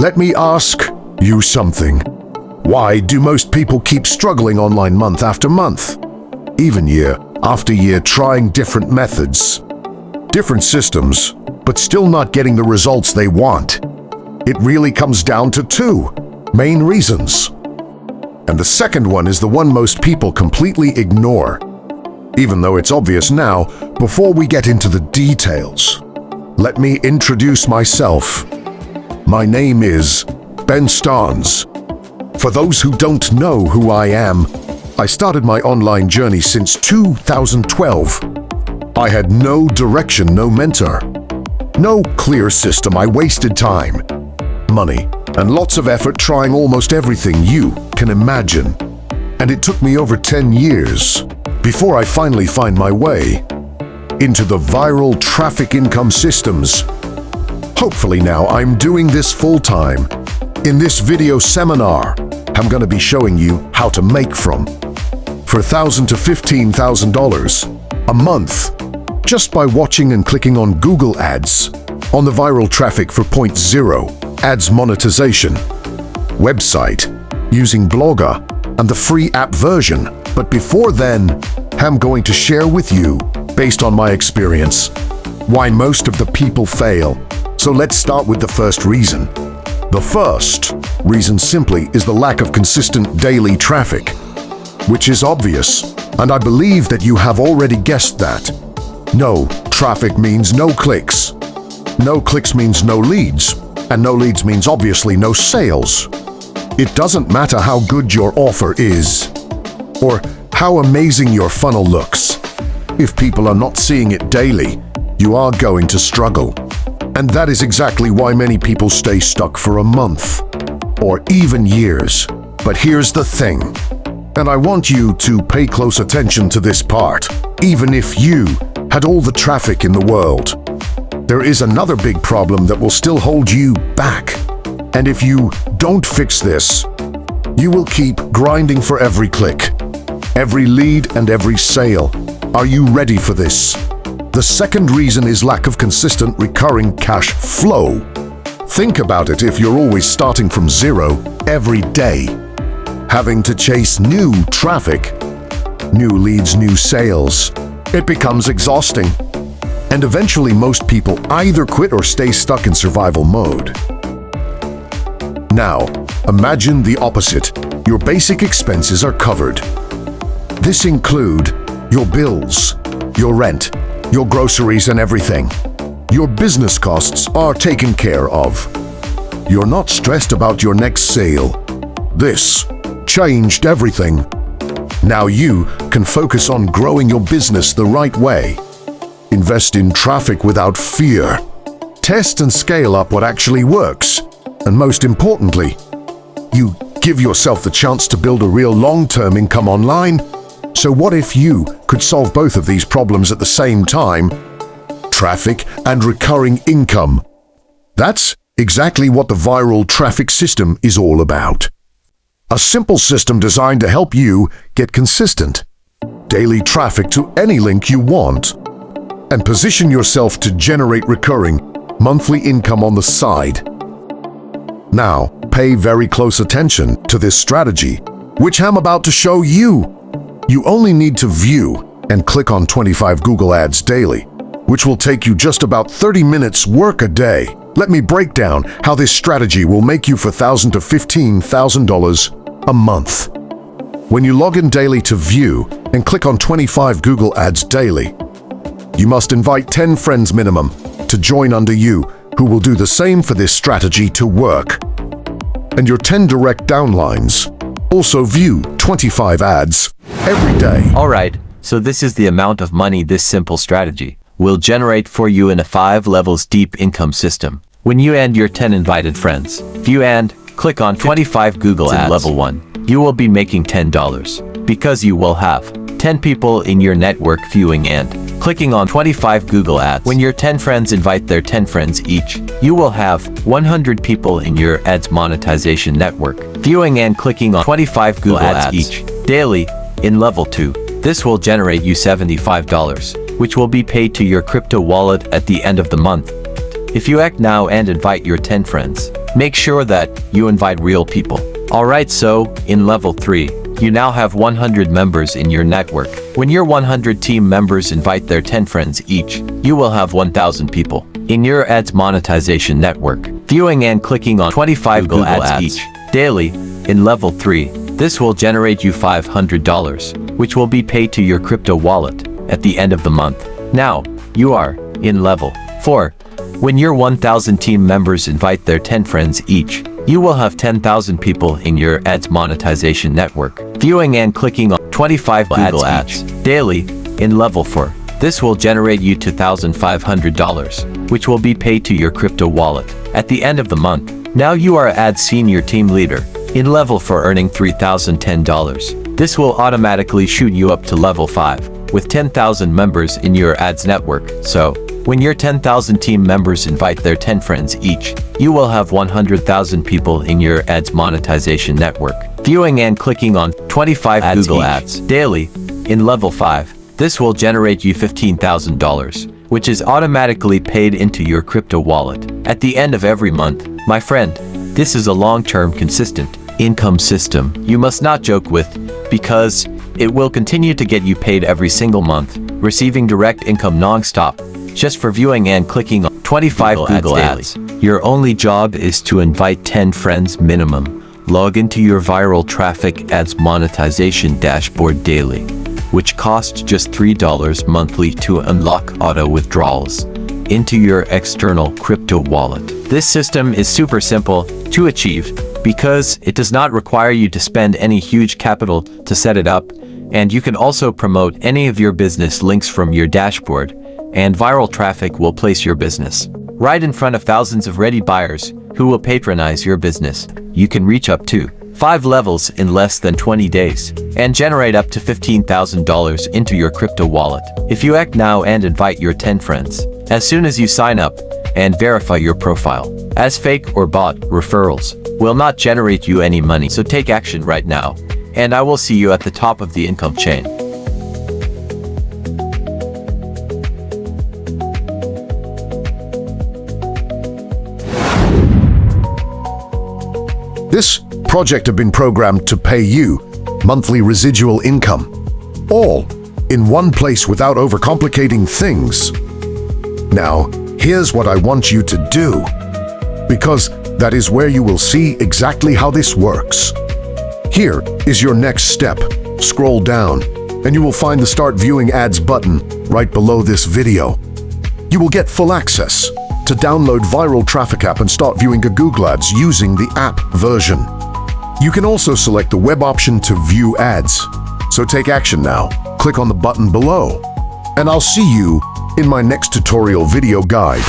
Let me ask you something. Why do most people keep struggling online month after month? Even year after year, trying different methods, different systems, but still not getting the results they want. It really comes down to two main reasons. And the second one is the one most people completely ignore, even though it's obvious now. Before we get into the details, let me introduce myself. My name is Ben Starnes. For those who don't know who I am, I started my online journey since 2012. I had no direction, no mentor, no clear system. I wasted time, money, and lots of effort trying almost everything you can imagine. And it took me over 10 years before I finally find my way into the viral traffic income systems. Hopefully now I'm doing this full-time. In this video seminar, I'm going to be showing you how to make from $4,000 to $15,000 a month just by watching and clicking on Google Ads on the viral traffic 4.0 ads monetization website using Blogger and the free app version. But before then, I'm going to share with you, based on my experience, why most of the people fail. So let's start with the first reason. The first reason simply is the lack of consistent daily traffic, which is obvious, and I believe that you have already guessed that. No traffic means no clicks. No clicks means no leads, and no leads means obviously no sales. It doesn't matter how good your offer is, or how amazing your funnel looks. If people are not seeing it daily, you are going to struggle. And that is exactly why many people stay stuck for a month, or even years. But here's the thing, and I want you to pay close attention to this part. Even if you had all the traffic in the world, there is another big problem that will still hold you back. And if you don't fix this, you will keep grinding for every click, every lead, and every sale. Are you ready for this? The second reason is lack of consistent recurring cash flow. Think about it. If you're always starting from zero every day, having to chase new traffic, new leads, new sales, it becomes exhausting. And eventually most people either quit or stay stuck in survival mode. Now, imagine the opposite. Your basic expenses are covered. This include your bills, your rent, your groceries, and everything. Your business costs are taken care of. You're not stressed about your next sale. This changed everything. Now you can focus on growing your business the right way. Invest in traffic without fear. Test and scale up what actually works. And most importantly, you give yourself the chance to build a real long-term income online. So what if you could solve both of these problems at the same time? Traffic and recurring income. That's exactly what the viral traffic system is all about. A simple system designed to help you get consistent daily traffic to any link you want and position yourself to generate recurring monthly income on the side. Now, pay very close attention to this strategy, which I'm about to show you. You only need to view and click on 25 Google Ads daily, which will take you just about 30 minutes work a day. Let me break down how this strategy will make you $4,000 to $15,000 a month. When you log in daily to view and click on 25 Google Ads daily, you must invite 10 friends minimum to join under you who will do the same for this strategy to work. And your 10 direct downlines also view 25 ads every day. Alright, so this is the amount of money this simple strategy will generate for you in a 5 levels deep income system. When you and your 10 invited friends view and click on 25 Google Ads in level 1, you will be making $10 because you will have 10 people in your network viewing and clicking on 25 Google Ads. When your 10 friends invite their 10 friends each, you will have 100 people in your ads monetization network viewing and clicking on 25 Google Ads each daily. In level 2, this will generate you $75, which will be paid to your crypto wallet at the end of the month. If you act now and invite your 10 friends, Make sure that you invite real people. Alright, so in level 3, you now have 100 members in your network. When your 100 team members invite their 10 friends each, you will have 1,000 people in your ads monetization network, viewing and clicking on 25 Google ads each daily. In level 3, this will generate you $500, which will be paid to your crypto wallet at the end of the month. Now, you are in level 4. When your 1,000 team members invite their 10 friends each, you will have 10,000 people in your ads monetization network, viewing and clicking on 25 Google ads daily. In level 4, this will generate you $2,500, which will be paid to your crypto wallet at the end of the month. Now you are ads senior team leader in level 4, earning $3,010. This will automatically shoot you up to level 5 with 10,000 members in your ads network. So, when your 10,000 team members invite their 10 friends each, you will have 100,000 people in your ads monetization network, viewing and clicking on 25 Google ads daily. In level 5, this will generate you $15,000, which is automatically paid into your crypto wallet at the end of every month. My friend, this is a long-term consistent income system you must not joke with, because it will continue to get you paid every single month, receiving direct income non-stop, just for viewing and clicking on 25 Google ads. Your only job is to invite 10 friends minimum. Log into your viral traffic ads monetization dashboard daily, which costs just $3 monthly to unlock auto withdrawals into your external crypto wallet. This system is super simple to achieve because it does not require you to spend any huge capital to set it up, and you can also promote any of your business links from your dashboard, and viral traffic will place your business right in front of thousands of ready buyers who will patronize your business. You can reach up to 5 levels in less than 20 days and generate up to $15,000 into your crypto wallet if you act now and invite your 10 friends as soon as you sign up and verify your profile. As fake or bot referrals will not generate you any money, so take action right now, and I will see you at the top of the income chain. This project have been programmed to pay you monthly residual income, all in one place without overcomplicating things. Now, here's what I want you to do, because that is where you will see exactly how this works. Here is your next step. Scroll down, and you will find the Start Viewing Ads button right below this video. You will get full access to download Viral Traffic app and start viewing a Google Ads using the app version. You can also select the web option to view ads. So take action now. Click on the button below, and I'll see you in my next tutorial video guide.